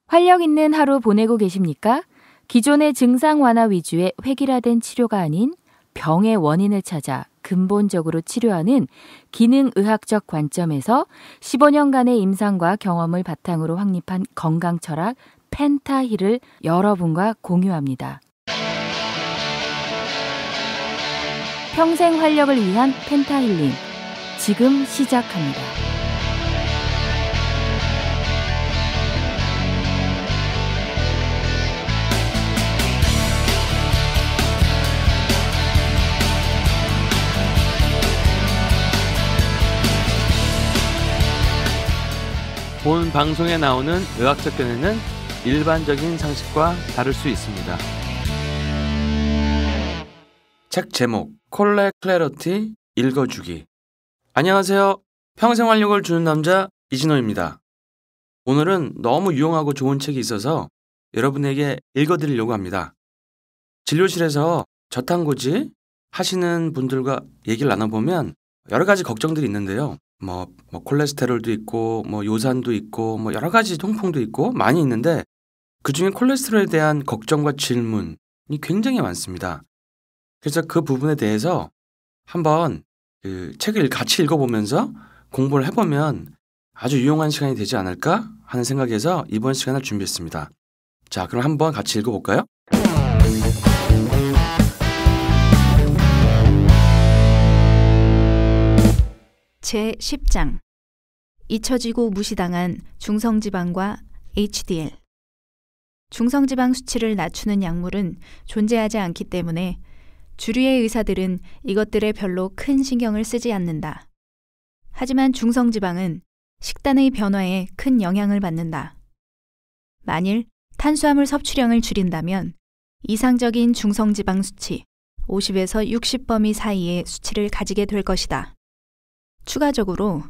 활력 있는 하루 보내고 계십니까? 기존의 증상 완화 위주의 획일화된 치료가 아닌 병의 원인을 찾아 근본적으로 치료하는 기능의학적 관점에서 15년간의 임상과 경험을 바탕으로 확립한 건강 철학 펜타힐을 여러분과 공유합니다. 평생 활력을 위한 펜타힐링, 지금 시작합니다. 본 방송에 나오는 의학적 견해는 일반적인 상식과 다를 수 있습니다. 책 제목 콜레 클래러티 읽어주기. 안녕하세요. 평생 활력을 주는 남자 이진호입니다. 오늘은 너무 유용하고 좋은 책이 있어서 여러분에게 읽어드리려고 합니다. 진료실에서 저탄고지 하시는 분들과 얘기를 나눠보면 여러 가지 걱정들이 있는데요. 콜레스테롤도 있고, 요산도 있고, 여러 가지 통풍도 있고 많이 있는데 그 중에 콜레스테롤에 대한 걱정과 질문이 굉장히 많습니다. 그래서 그 부분에 대해서 한번 그 책을 같이 읽어보면서 공부를 해보면 아주 유용한 시간이 되지 않을까 하는 생각에서 이번 시간을 준비했습니다. 자, 그럼 한번 같이 읽어볼까요? 제10장 잊혀지고 무시당한 중성지방과 HDL. 중성지방 수치를 낮추는 약물은 존재하지 않기 때문에 주류의 의사들은 이것들에 별로 큰 신경을 쓰지 않는다. 하지만 중성지방은 식단의 변화에 큰 영향을 받는다. 만일 탄수화물 섭취량을 줄인다면 이상적인 중성지방 수치 50에서 60 범위 사이의 수치를 가지게 될 것이다. 추가적으로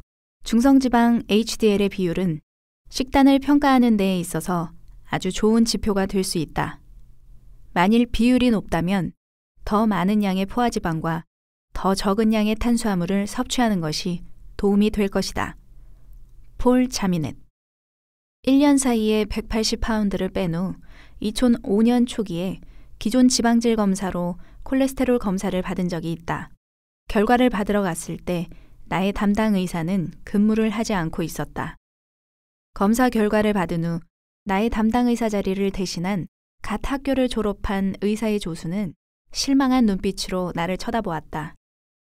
중성지방 HDL의 비율은 식단을 평가하는 데에 있어서 아주 좋은 지표가 될 수 있다. 만일 비율이 높다면 더 많은 양의 포화지방과 더 적은 양의 탄수화물을 섭취하는 것이 도움이 될 것이다. 폴 자미넷. 1년 사이에 180파운드를 뺀 후 2005년 초기에 기존 지방질 검사로 콜레스테롤 검사를 받은 적이 있다. 결과를 받으러 갔을 때 나의 담당 의사는 근무를 하지 않고 있었다. 검사 결과를 받은 후 나의 담당 의사 자리를 대신한 갓 학교를 졸업한 의사의 조수는 실망한 눈빛으로 나를 쳐다보았다.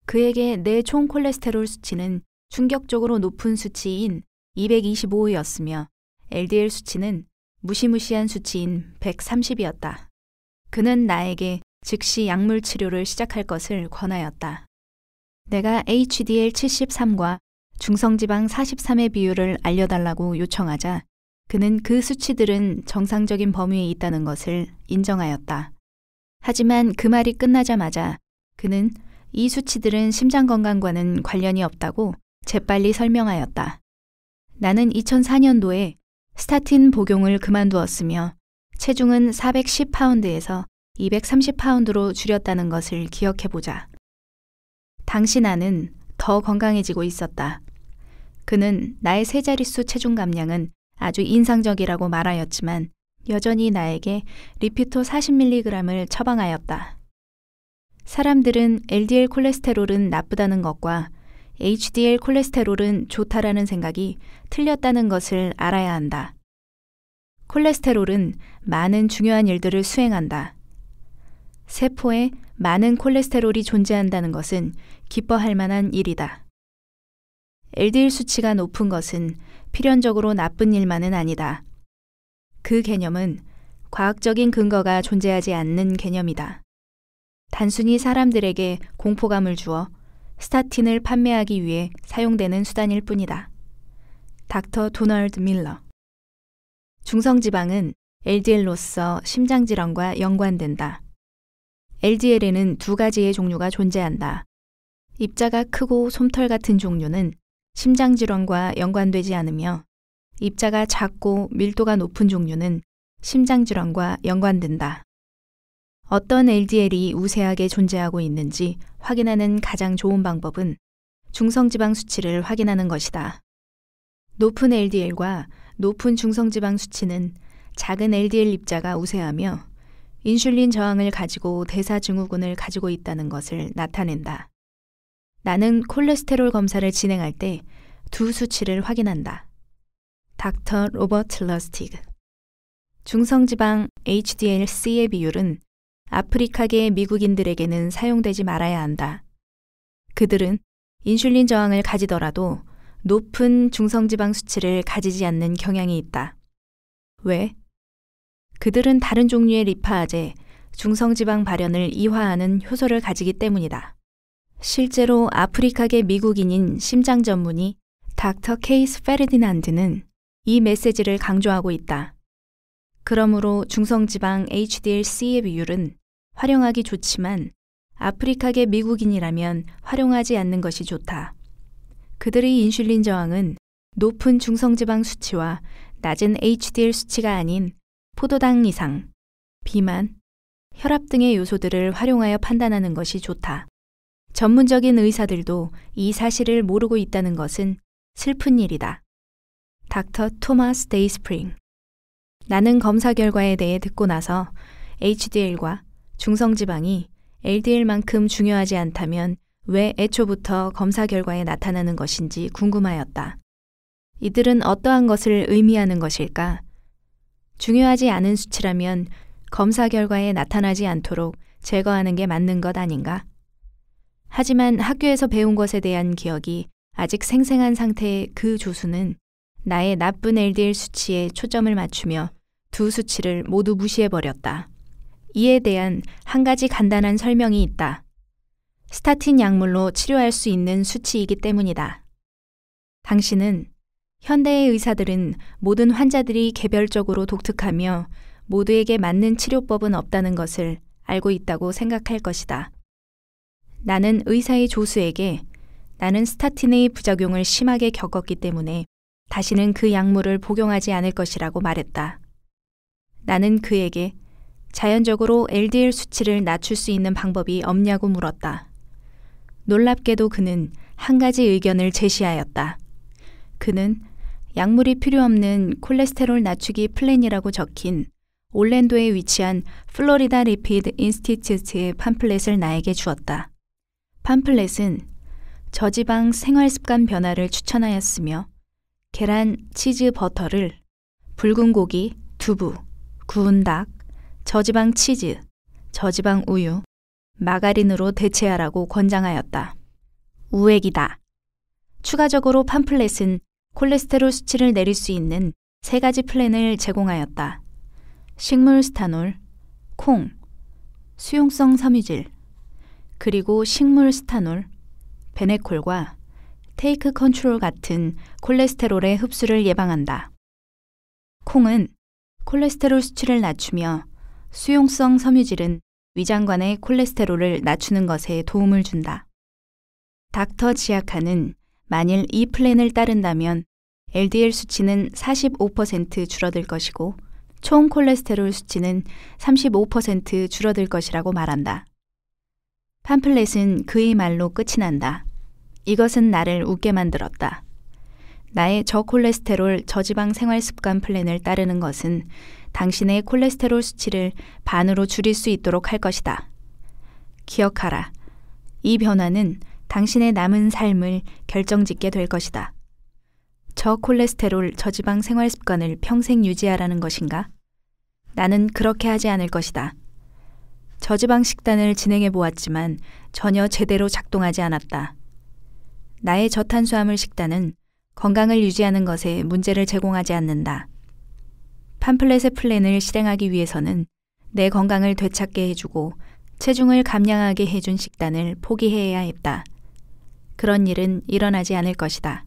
그에게 내 총 콜레스테롤 수치는 충격적으로 높은 수치인 225였으며 LDL 수치는 무시무시한 수치인 130이었다. 그는 나에게 즉시 약물 치료를 시작할 것을 권하였다. 내가 HDL 73과 중성지방 43의 비율을 알려달라고 요청하자 그는 그 수치들은 정상적인 범위에 있다는 것을 인정하였다. 하지만 그 말이 끝나자마자 그는 이 수치들은 심장 건강과는 관련이 없다고 재빨리 설명하였다. 나는 2004년도에 스타틴 복용을 그만두었으며 체중은 410파운드에서 230파운드로 줄였다는 것을 기억해보자. 당시 나는 더 건강해지고 있었다. 그는 나의 세 자릿수 체중 감량은 아주 인상적이라고 말하였지만 여전히 나에게 리피토 40mg을 처방하였다. 사람들은 LDL 콜레스테롤은 나쁘다는 것과 HDL 콜레스테롤은 좋다라는 생각이 틀렸다는 것을 알아야 한다. 콜레스테롤은 많은 중요한 일들을 수행한다. 세포에 많은 콜레스테롤이 존재한다는 것은 기뻐할 만한 일이다. LDL 수치가 높은 것은 필연적으로 나쁜 일만은 아니다. 그 개념은 과학적인 근거가 존재하지 않는 개념이다. 단순히 사람들에게 공포감을 주어 스타틴을 판매하기 위해 사용되는 수단일 뿐이다. 닥터 도널드 밀러. 중성지방은 LDL로서 심장질환과 연관된다. LDL에는 두 가지의 종류가 존재한다. 입자가 크고 솜털 같은 종류는 심장질환과 연관되지 않으며 입자가 작고 밀도가 높은 종류는 심장질환과 연관된다. 어떤 LDL이 우세하게 존재하고 있는지 확인하는 가장 좋은 방법은 중성지방 수치를 확인하는 것이다. 높은 LDL과 높은 중성지방 수치는 작은 LDL 입자가 우세하며 인슐린 저항을 가지고 대사증후군을 가지고 있다는 것을 나타낸다. 나는 콜레스테롤 검사를 진행할 때 두 수치를 확인한다. 닥터 로버트 러스티그. 중성지방 HDL-C의 비율은 아프리카계 미국인들에게는 사용되지 말아야 한다. 그들은 인슐린 저항을 가지더라도 높은 중성지방 수치를 가지지 않는 경향이 있다. 왜? 그들은 다른 종류의 리파아제, 중성지방 발현을 이화하는 효소를 가지기 때문이다. 실제로 아프리카계 미국인인 심장 전문의 닥터 케이스 페르디난드는 이 메시지를 강조하고 있다. 그러므로 중성지방 HDL-C의 비율은 활용하기 좋지만 아프리카계 미국인이라면 활용하지 않는 것이 좋다. 그들의 인슐린 저항은 높은 중성지방 수치와 낮은 HDL 수치가 아닌 포도당 이상, 비만, 혈압 등의 요소들을 활용하여 판단하는 것이 좋다. 전문적인 의사들도 이 사실을 모르고 있다는 것은 슬픈 일이다. 닥터 토마스 데이스프링. 나는 검사 결과에 대해 듣고 나서 HDL과 중성지방이 LDL만큼 중요하지 않다면 왜 애초부터 검사 결과에 나타나는 것인지 궁금하였다. 이들은 어떠한 것을 의미하는 것일까? 중요하지 않은 수치라면 검사 결과에 나타나지 않도록 제거하는 게 맞는 것 아닌가? 하지만 학교에서 배운 것에 대한 기억이 아직 생생한 상태의 그 조수는 나의 나쁜 LDL 수치에 초점을 맞추며 두 수치를 모두 무시해버렸다. 이에 대한 한 가지 간단한 설명이 있다. 스타틴 약물로 치료할 수 있는 수치이기 때문이다. 당신은 현대의 의사들은 모든 환자들이 개별적으로 독특하며 모두에게 맞는 치료법은 없다는 것을 알고 있다고 생각할 것이다. 나는 의사의 조수에게 나는 스타틴의 부작용을 심하게 겪었기 때문에 다시는 그 약물을 복용하지 않을 것이라고 말했다. 나는 그에게 자연적으로 LDL 수치를 낮출 수 있는 방법이 없냐고 물었다. 놀랍게도 그는 한 가지 의견을 제시하였다. 그는 약물이 필요 없는 콜레스테롤 낮추기 플랜이라고 적힌 올랜도에 위치한 플로리다 리피드 인스티튜트의 팜플렛을 나에게 주었다. 팜플렛은 저지방 생활습관 변화를 추천하였으며 계란, 치즈, 버터를 붉은 고기, 두부, 구운 닭, 저지방 치즈, 저지방 우유, 마가린으로 대체하라고 권장하였다. 우액이다. 추가적으로 팜플렛은 콜레스테롤 수치를 내릴 수 있는 3가지 플랜을 제공하였다. 식물 스타놀, 콩, 수용성 섬유질, 그리고 식물 스타놀, 베네콜과 테이크 컨트롤 같은 콜레스테롤의 흡수를 예방한다. 콩은 콜레스테롤 수치를 낮추며 수용성 섬유질은 위장관의 콜레스테롤을 낮추는 것에 도움을 준다. 닥터 지아카는 만일 이 플랜을 따른다면 LDL 수치는 45% 줄어들 것이고 총 콜레스테롤 수치는 35% 줄어들 것이라고 말한다. 팜플렛은 그의 말로 끝이 난다. 이것은 나를 웃게 만들었다. 나의 저콜레스테롤 저지방 생활습관 플랜을 따르는 것은 당신의 콜레스테롤 수치를 반으로 줄일 수 있도록 할 것이다. 기억하라. 이 변화는 당신의 남은 삶을 결정짓게 될 것이다. 저콜레스테롤 저지방 생활습관을 평생 유지하라는 것인가? 나는 그렇게 하지 않을 것이다. 저지방 식단을 진행해 보았지만 전혀 제대로 작동하지 않았다. 나의 저탄수화물 식단은 건강을 유지하는 것에 문제를 제공하지 않는다. 팜플렛의 플랜을 실행하기 위해서는 내 건강을 되찾게 해주고 체중을 감량하게 해준 식단을 포기해야 했다. 그런 일은 일어나지 않을 것이다.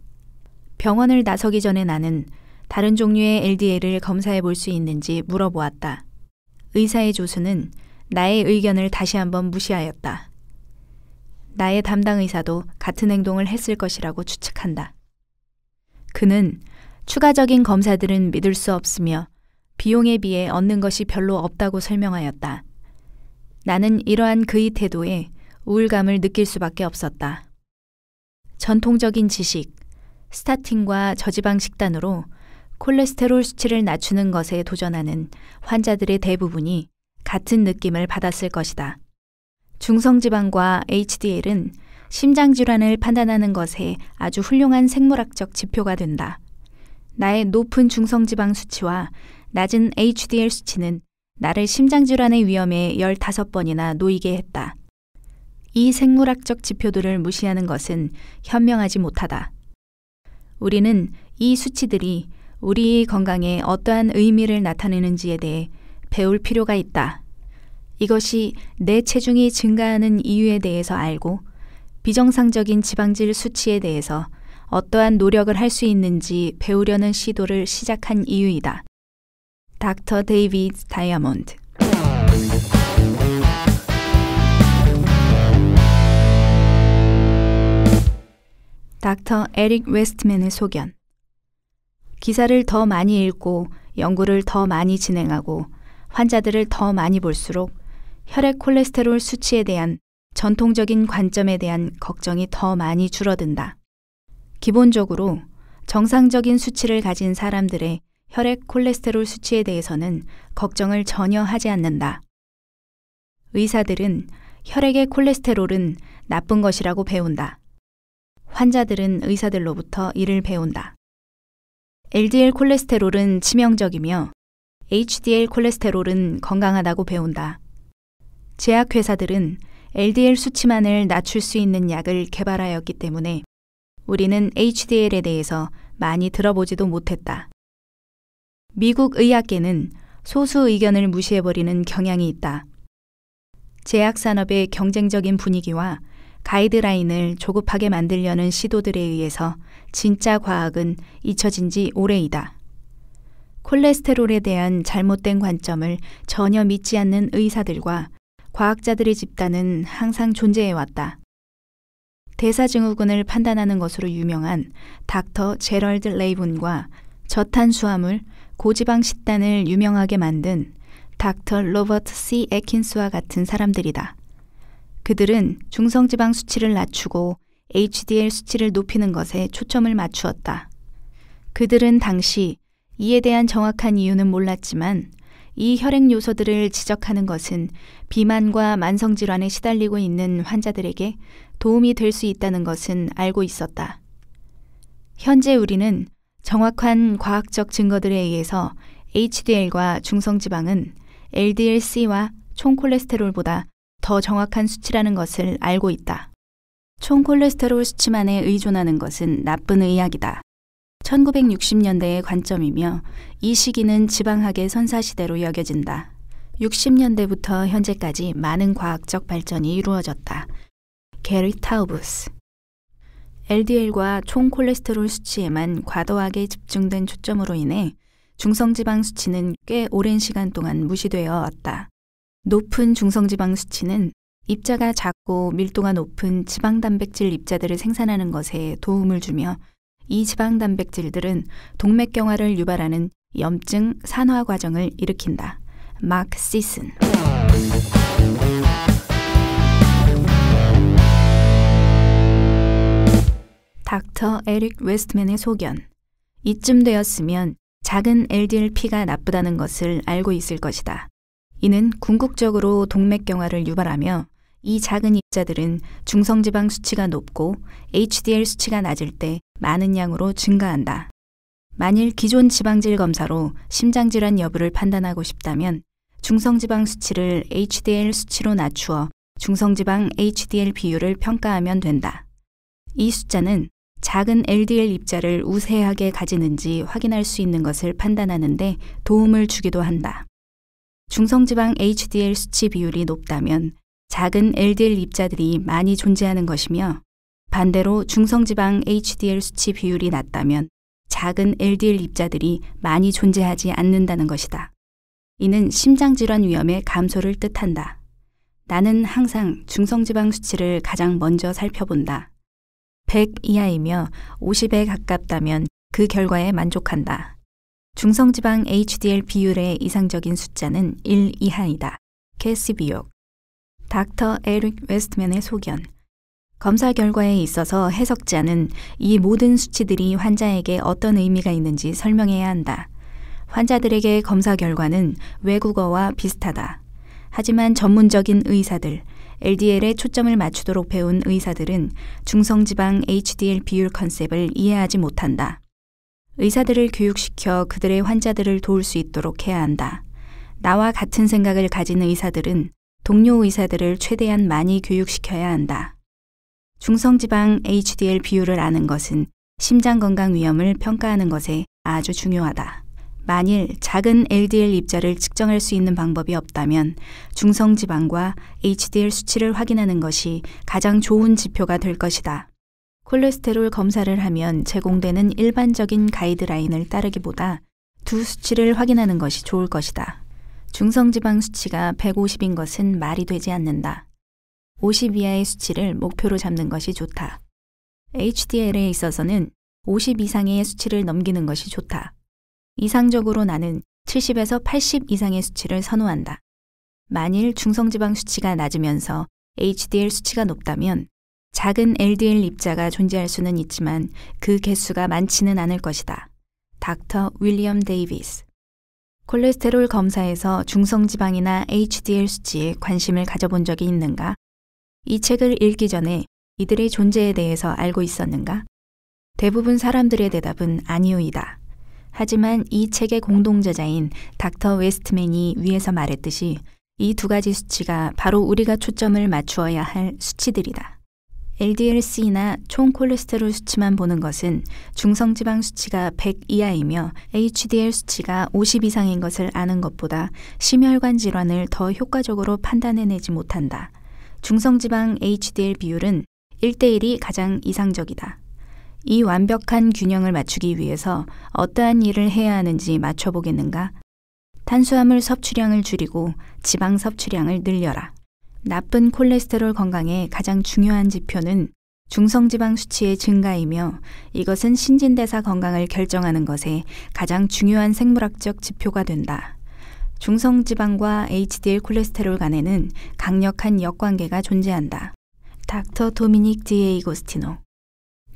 병원을 나서기 전에 나는 다른 종류의 LDL을 검사해 볼 수 있는지 물어보았다. 의사의 조수는 나의 의견을 다시 한번 무시하였다. 나의 담당 의사도 같은 행동을 했을 것이라고 추측한다. 그는 추가적인 검사들은 믿을 수 없으며 비용에 비해 얻는 것이 별로 없다고 설명하였다. 나는 이러한 그의 태도에 우울감을 느낄 수밖에 없었다. 전통적인 지식, 스타틴과 저지방 식단으로 콜레스테롤 수치를 낮추는 것에 도전하는 환자들의 대부분이 같은 느낌을 받았을 것이다. 중성지방과 HDL은 심장질환을 판단하는 것에 아주 훌륭한 생물학적 지표가 된다. 나의 높은 중성지방 수치와 낮은 HDL 수치는 나를 심장질환의 위험에 15번이나 놓이게 했다. 이 생물학적 지표들을 무시하는 것은 현명하지 못하다. 우리는 이 수치들이 우리의 건강에 어떠한 의미를 나타내는지에 대해 배울 필요가 있다. 이것이 내 체중이 증가하는 이유에 대해서 알고 비정상적인 지방질 수치에 대해서 어떠한 노력을 할 수 있는지 배우려는 시도를 시작한 이유이다. 닥터 데이비드 다이아몬드. 닥터 에릭 웨스트맨의 소견. 기사를 더 많이 읽고 연구를 더 많이 진행하고 환자들을 더 많이 볼수록 혈액 콜레스테롤 수치에 대한 전통적인 관점에 대한 걱정이 더 많이 줄어든다. 기본적으로 정상적인 수치를 가진 사람들의 혈액 콜레스테롤 수치에 대해서는 걱정을 전혀 하지 않는다. 의사들은 혈액의 콜레스테롤은 나쁜 것이라고 배운다. 환자들은 의사들로부터 이를 배운다. LDL 콜레스테롤은 치명적이며 HDL 콜레스테롤은 건강하다고 배운다. 제약회사들은 LDL 수치만을 낮출 수 있는 약을 개발하였기 때문에 우리는 HDL에 대해서 많이 들어보지도 못했다. 미국 의학계는 소수 의견을 무시해버리는 경향이 있다. 제약산업의 경쟁적인 분위기와 가이드라인을 조급하게 만들려는 시도들에 의해서 진짜 과학은 잊혀진 지 오래이다. 콜레스테롤에 대한 잘못된 관점을 전혀 믿지 않는 의사들과 과학자들의 집단은 항상 존재해왔다. 대사증후군을 판단하는 것으로 유명한 닥터 제럴드 레이븐과 저탄수화물, 고지방 식단을 유명하게 만든 닥터 로버트 C. 애킨스와 같은 사람들이다. 그들은 중성지방 수치를 낮추고 HDL 수치를 높이는 것에 초점을 맞추었다. 그들은 당시 이에 대한 정확한 이유는 몰랐지만 이 혈액 요소들을 지적하는 것은 비만과 만성질환에 시달리고 있는 환자들에게 도움이 될 수 있다는 것은 알고 있었다. 현재 우리는 정확한 과학적 증거들에 의해서 HDL과 중성지방은 LDL-C와 총콜레스테롤보다 더 정확한 수치라는 것을 알고 있다. 총콜레스테롤 수치만에 의존하는 것은 나쁜 의학이다. 1960년대의 관점이며 이 시기는 지방학의 선사시대로 여겨진다. 60년대부터 현재까지 많은 과학적 발전이 이루어졌다. 게리 타우부스. LDL과 총콜레스테롤 수치에만 과도하게 집중된 초점으로 인해 중성지방 수치는 꽤 오랜 시간 동안 무시되어 왔다. 높은 중성지방 수치는 입자가 작고 밀도가 높은 지방단백질 입자들을 생산하는 것에 도움을 주며 이 지방단백질들은 동맥경화를 유발하는 염증 산화 과정을 일으킨다. 마크 시슨. 닥터 에릭 웨스트맨의 소견. 이쯤 되었으면 작은 LDL-P가 나쁘다는 것을 알고 있을 것이다. 이는 궁극적으로 동맥경화를 유발하며 이 작은 입자들은 중성지방 수치가 높고 HDL 수치가 낮을 때 많은 양으로 증가한다. 만일 기존 지방질 검사로 심장질환 여부를 판단하고 싶다면 중성지방 수치를 HDL 수치로 낮추어 중성지방 HDL 비율을 평가하면 된다. 이 숫자는 작은 LDL 입자를 우세하게 가지는지 확인할 수 있는 것을 판단하는 데 도움을 주기도 한다. 중성지방 HDL 수치 비율이 높다면 작은 LDL 입자들이 많이 존재하는 것이며 반대로 중성지방 HDL 수치 비율이 낮다면 작은 LDL 입자들이 많이 존재하지 않는다는 것이다. 이는 심장질환 위험의 감소를 뜻한다. 나는 항상 중성지방 수치를 가장 먼저 살펴본다. 100 이하이며 50에 가깝다면 그 결과에 만족한다. 중성지방 HDL 비율의 이상적인 숫자는 1 이하이다. 캐시 비옥. 닥터 에릭 웨스트맨의 소견. 검사 결과에 있어서 해석자는 이 모든 수치들이 환자에게 어떤 의미가 있는지 설명해야 한다. 환자들에게 검사 결과는 외국어와 비슷하다. 하지만 전문적인 의사들, LDL에 초점을 맞추도록 배운 의사들은 중성지방 HDL 비율 컨셉을 이해하지 못한다. 의사들을 교육시켜 그들의 환자들을 도울 수 있도록 해야 한다. 나와 같은 생각을 가진 의사들은 동료 의사들을 최대한 많이 교육시켜야 한다. 중성지방 HDL 비율을 아는 것은 심장 건강 위험을 평가하는 것에 아주 중요하다. 만일 작은 LDL 입자를 측정할 수 있는 방법이 없다면 중성지방과 HDL 수치를 확인하는 것이 가장 좋은 지표가 될 것이다. 콜레스테롤 검사를 하면 제공되는 일반적인 가이드라인을 따르기보다 두 수치를 확인하는 것이 좋을 것이다. 중성지방 수치가 150인 것은 말이 되지 않는다. 50 이하의 수치를 목표로 잡는 것이 좋다. HDL에 있어서는 50 이상의 수치를 넘기는 것이 좋다. 이상적으로 나는 70에서 80 이상의 수치를 선호한다. 만일 중성지방 수치가 낮으면서 HDL 수치가 높다면 작은 LDL 입자가 존재할 수는 있지만 그 개수가 많지는 않을 것이다. 닥터 윌리엄 데이비스. 콜레스테롤 검사에서 중성지방이나 HDL 수치에 관심을 가져본 적이 있는가? 이 책을 읽기 전에 이들의 존재에 대해서 알고 있었는가? 대부분 사람들의 대답은 아니오이다. 하지만 이 책의 공동저자인 닥터 웨스트맨이 위에서 말했듯이 이 두 가지 수치가 바로 우리가 초점을 맞추어야 할 수치들이다. LDL-C나 총 콜레스테롤 수치만 보는 것은 중성지방 수치가 100 이하이며 HDL 수치가 50 이상인 것을 아는 것보다 심혈관 질환을 더 효과적으로 판단해내지 못한다. 중성지방 HDL 비율은 1:1이 가장 이상적이다. 이 완벽한 균형을 맞추기 위해서 어떠한 일을 해야 하는지 맞춰보겠는가? 탄수화물 섭취량을 줄이고 지방 섭취량을 늘려라. 나쁜 콜레스테롤 건강의 가장 중요한 지표는 중성지방 수치의 증가이며 이것은 신진대사 건강을 결정하는 것에 가장 중요한 생물학적 지표가 된다. 중성지방과 HDL 콜레스테롤 간에는 강력한 역관계가 존재한다. 닥터 도미닉 디에이고스티노.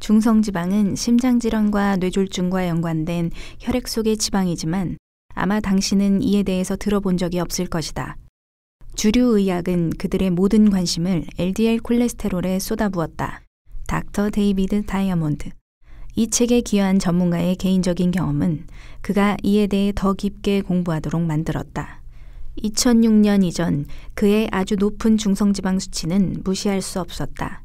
중성지방은 심장질환과 뇌졸중과 연관된 혈액 속의 지방이지만 아마 당신은 이에 대해서 들어본 적이 없을 것이다. 주류 의학은 그들의 모든 관심을 LDL 콜레스테롤에 쏟아부었다. 닥터 데이비드 다이아몬드. 이 책에 기여한 전문가의 개인적인 경험은 그가 이에 대해 더 깊게 공부하도록 만들었다. 2006년 이전 그의 아주 높은 중성지방 수치는 무시할 수 없었다.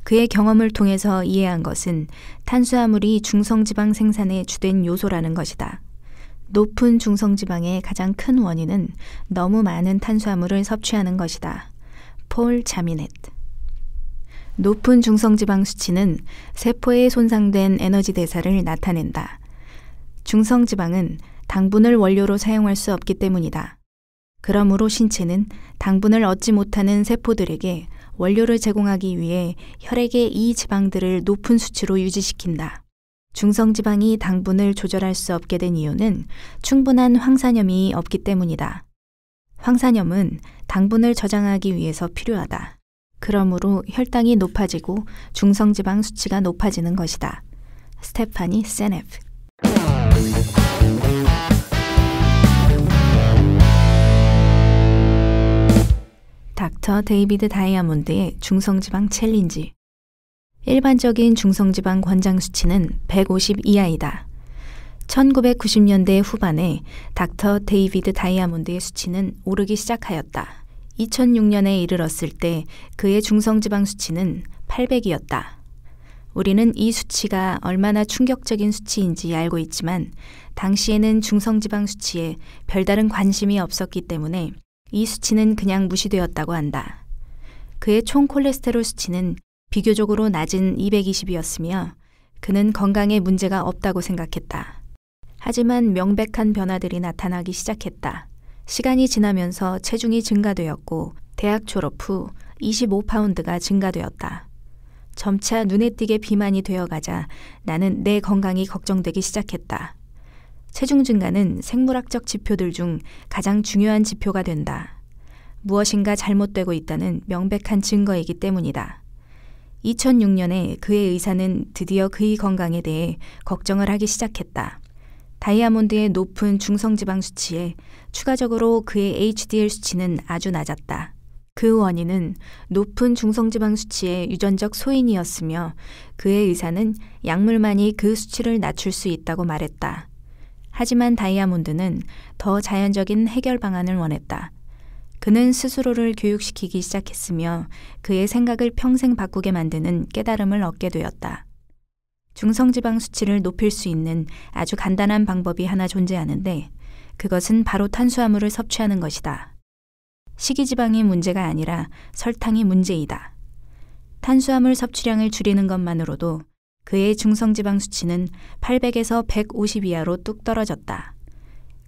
그의 경험을 통해서 이해한 것은 탄수화물이 중성지방 생산의 주된 요소라는 것이다. 높은 중성지방의 가장 큰 원인은 너무 많은 탄수화물을 섭취하는 것이다. 폴 자미넷. 높은 중성지방 수치는 세포에 손상된 에너지 대사를 나타낸다. 중성지방은 당분을 원료로 사용할 수 없기 때문이다. 그러므로 신체는 당분을 얻지 못하는 세포들에게 원료를 제공하기 위해 혈액의 이 지방들을 높은 수치로 유지시킨다. 중성지방이 당분을 조절할 수 없게 된 이유는 충분한 황산염이 없기 때문이다. 황산염은 당분을 저장하기 위해서 필요하다. 그러므로 혈당이 높아지고 중성지방 수치가 높아지는 것이다. 스테파니 세네프. 닥터 데이비드 다이아몬드의 중성지방 챌린지. 일반적인 중성지방 권장 수치는 150 이하이다. 1990년대 후반에 닥터 데이비드 다이아몬드의 수치는 오르기 시작하였다. 2006년에 이르렀을 때 그의 중성지방 수치는 800이었다. 우리는 이 수치가 얼마나 충격적인 수치인지 알고 있지만 당시에는 중성지방 수치에 별다른 관심이 없었기 때문에 이 수치는 그냥 무시되었다고 한다. 그의 총 콜레스테롤 수치는 비교적으로 낮은 220이었으며 그는 건강에 문제가 없다고 생각했다. 하지만 명백한 변화들이 나타나기 시작했다. 시간이 지나면서 체중이 증가되었고 대학 졸업 후 25파운드가 증가되었다. 점차 눈에 띄게 비만이 되어가자 나는 내 건강이 걱정되기 시작했다. 체중 증가는 생물학적 지표들 중 가장 중요한 지표가 된다. 무엇인가 잘못되고 있다는 명백한 증거이기 때문이다. 2006년에 그의 의사는 드디어 그의 건강에 대해 걱정을 하기 시작했다. 다이아몬드의 높은 중성지방 수치에 추가적으로 그의 HDL 수치는 아주 낮았다. 그 원인은 높은 중성지방 수치의 유전적 소인이었으며 그의 의사는 약물만이 그 수치를 낮출 수 있다고 말했다. 하지만 다이아몬드는 더 자연적인 해결 방안을 원했다. 그는 스스로를 교육시키기 시작했으며 그의 생각을 평생 바꾸게 만드는 깨달음을 얻게 되었다. 중성지방 수치를 높일 수 있는 아주 간단한 방법이 하나 존재하는데 그것은 바로 탄수화물을 섭취하는 것이다. 식이지방이 문제가 아니라 설탕이 문제이다. 탄수화물 섭취량을 줄이는 것만으로도 그의 중성지방 수치는 800에서 150 이하로 뚝 떨어졌다.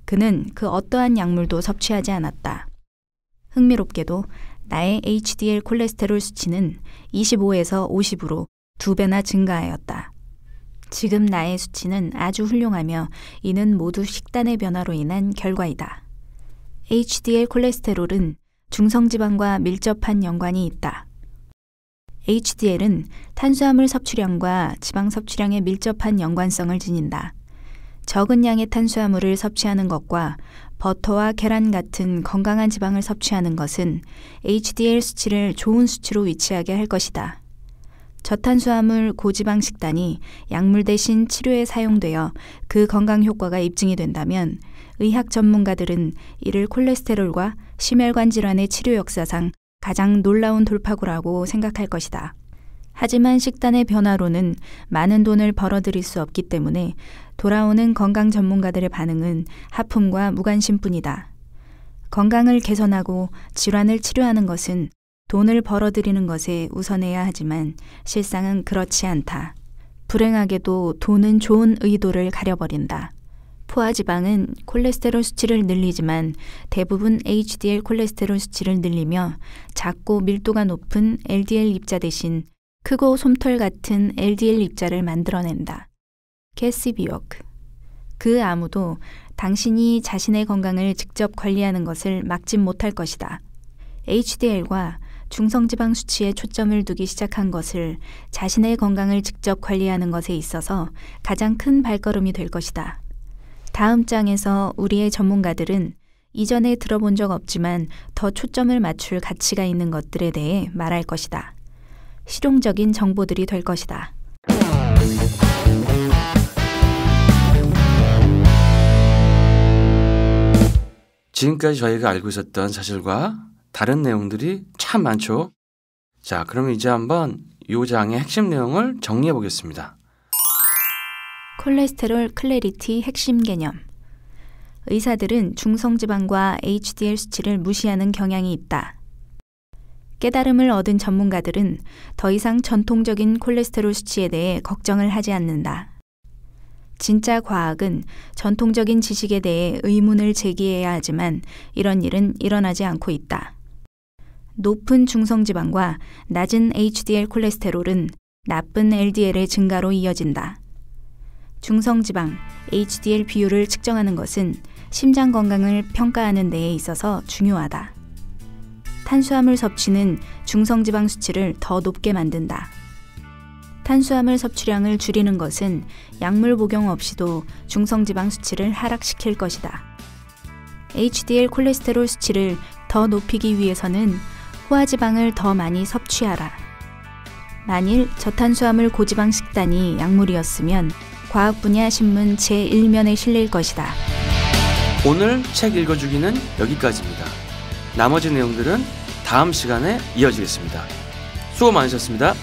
그는 그 어떠한 약물도 섭취하지 않았다. 흥미롭게도 나의 HDL 콜레스테롤 수치는 25에서 50으로 2배나 증가하였다. 지금 나의 수치는 아주 훌륭하며 이는 모두 식단의 변화로 인한 결과이다. HDL 콜레스테롤은 중성지방과 밀접한 연관이 있다. HDL은 탄수화물 섭취량과 지방 섭취량의 밀접한 연관성을 지닌다. 적은 양의 탄수화물을 섭취하는 것과 버터와 계란 같은 건강한 지방을 섭취하는 것은 HDL 수치를 좋은 수치로 위치하게 할 것이다. 저탄수화물 고지방 식단이 약물 대신 치료에 사용되어 그 건강 효과가 입증이 된다면 의학 전문가들은 이를 콜레스테롤과 심혈관 질환의 치료 역사상 가장 놀라운 돌파구라고 생각할 것이다. 하지만 식단의 변화로는 많은 돈을 벌어들일 수 없기 때문에 돌아오는 건강 전문가들의 반응은 하품과 무관심뿐이다. 건강을 개선하고 질환을 치료하는 것은 돈을 벌어들이는 것에 우선해야 하지만 실상은 그렇지 않다. 불행하게도 돈은 좋은 의도를 가려버린다. 포화지방은 콜레스테롤 수치를 늘리지만 대부분 HDL 콜레스테롤 수치를 늘리며 작고 밀도가 높은 LDL 입자 대신 크고 솜털 같은 LDL 입자를 만들어낸다. 캐시 비워크. 그 아무도 당신이 자신의 건강을 직접 관리하는 것을 막지 못할 것이다. HDL과 중성지방 수치에 초점을 두기 시작한 것을 자신의 건강을 직접 관리하는 것에 있어서 가장 큰 발걸음이 될 것이다. 다음 장에서 우리의 전문가들은 이전에 들어본 적 없지만 더 초점을 맞출 가치가 있는 것들에 대해 말할 것이다. 실용적인 정보들이 될 것이다. 지금까지 저희가 알고 있었던 사실과 다른 내용들이 참 많죠. 자, 그럼 이제 한번 이 장의 핵심 내용을 정리해 보겠습니다. 콜레스테롤 클래리티 핵심 개념. 의사들은 중성지방과 HDL 수치를 무시하는 경향이 있다. 깨달음을 얻은 전문가들은 더 이상 전통적인 콜레스테롤 수치에 대해 걱정을 하지 않는다. 진짜 과학은 전통적인 지식에 대해 의문을 제기해야 하지만 이런 일은 일어나지 않고 있다. 높은 중성지방과 낮은 HDL 콜레스테롤은 나쁜 LDL의 증가로 이어진다. 중성지방, HDL 비율을 측정하는 것은 심장 건강을 평가하는 데에 있어서 중요하다. 탄수화물 섭취는 중성지방 수치를 더 높게 만든다. 탄수화물 섭취량을 줄이는 것은 약물 복용 없이도 중성지방 수치를 하락시킬 것이다. HDL 콜레스테롤 수치를 더 높이기 위해서는 포화지방을 더 많이 섭취하라. 만일 저탄수화물 고지방 식단이 약물이었으면 과학 분야 신문 제1면에 실릴 것이다. 오늘 책 읽어주기는 여기까지입니다. 나머지 내용들은 다음 시간에 이어지겠습니다. 수고 많으셨습니다.